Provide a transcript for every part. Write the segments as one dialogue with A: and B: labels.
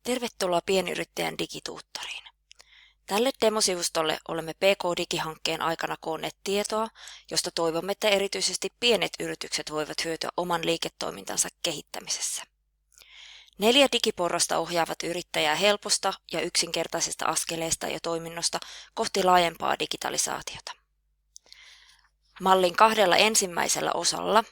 A: Tervetuloa pienyrittäjän digituuttoriin. Tälle demosivustolle olemme PK-digihankkeen aikana koonneet tietoa, josta toivomme, että erityisesti pienet yritykset voivat hyötyä oman liiketoimintansa kehittämisessä. 4 digiporrasta ohjaavat yrittäjää helposta ja yksinkertaisesta askeleesta ja toiminnosta kohti laajempaa digitalisaatiota. Mallin 2 ensimmäisellä osalla,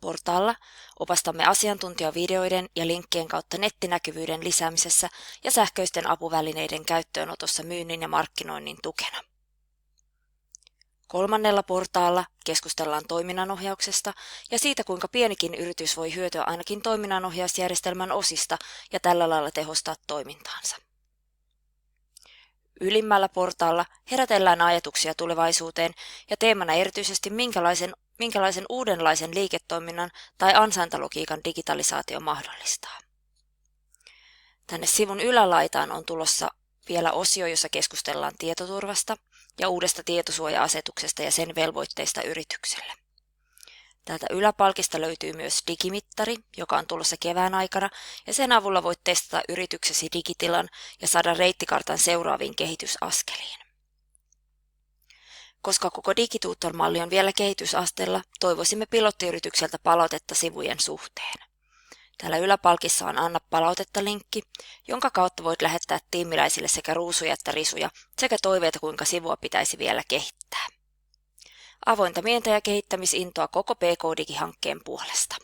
A: portaalla, opastamme asiantuntijavideoiden ja linkkien kautta nettinäkyvyyden lisäämisessä ja sähköisten apuvälineiden käyttöönotossa myynnin ja markkinoinnin tukena. 3. portaalla keskustellaan toiminnanohjauksesta ja siitä, kuinka pienikin yritys voi hyötyä ainakin toiminnanohjausjärjestelmän osista ja tällä lailla tehostaa toimintaansa. Ylimmällä portaalla herätellään ajatuksia tulevaisuuteen ja teemana erityisesti minkälaisen uudenlaisen liiketoiminnan tai ansaintalogiikan digitalisaatio mahdollistaa. Tänne sivun ylälaitaan on tulossa vielä osio, jossa keskustellaan tietoturvasta ja uudesta tietosuoja-asetuksesta ja sen velvoitteista yritykselle. Täältä yläpalkista löytyy myös digimittari, joka on tulossa kevään aikana, ja sen avulla voit testata yrityksesi digitilan ja saada reittikartan seuraaviin kehitysaskeliin. Koska koko Digitutor-malli on vielä kehitysasteella, toivoisimme pilottiyritykseltä palautetta sivujen suhteen. Täällä yläpalkissa on Anna palautetta-linkki, jonka kautta voit lähettää tiimiläisille sekä ruusuja että risuja sekä toiveita, kuinka sivua pitäisi vielä kehittää. Avointa mieltä ja kehittämisintoa koko PK-digihankkeen puolesta.